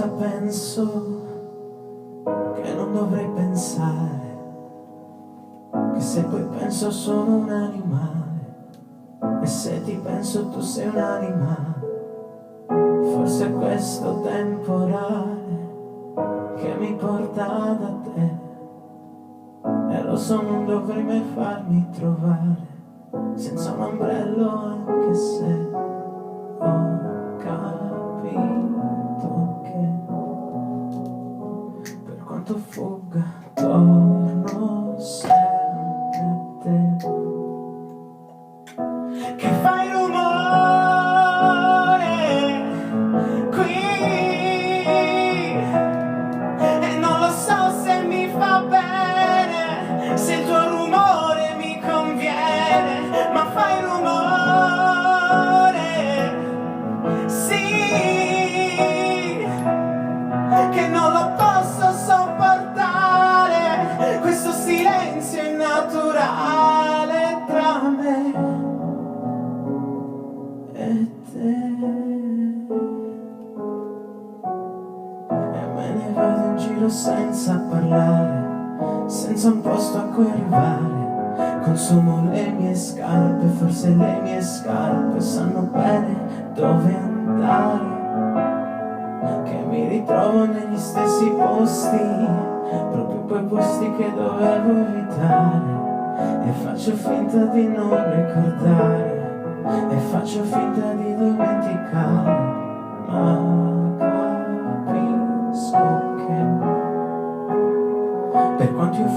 cosa penso che non dovrei pensare, che se poi penso sono un animale, e se ti penso tu sei un animale. Forse questo temporale che mi porta da te, e lo so non dovrei mai farmi trovare senza un ombrello, anche se ho capito che per quanto fugga torno sempre a te, che fai rumore qui e non lo so se mi fa bene, se il tuo rumore mi conviene, ma fai rumore, sì, che non lo posso sopportare, questo silenzio innaturale tra me e te. E me ne vado in giro senza parlare, senza un posto a cui arrivare, consumo le mie scarpe, forse le mie scarpe sanno bene dove andare, che mi ritrovo negli stessi posti, proprio quei posti che dovevo evitare, e faccio finta di non ricordare, e faccio finta di dimenticare, ma capisco che per quanto io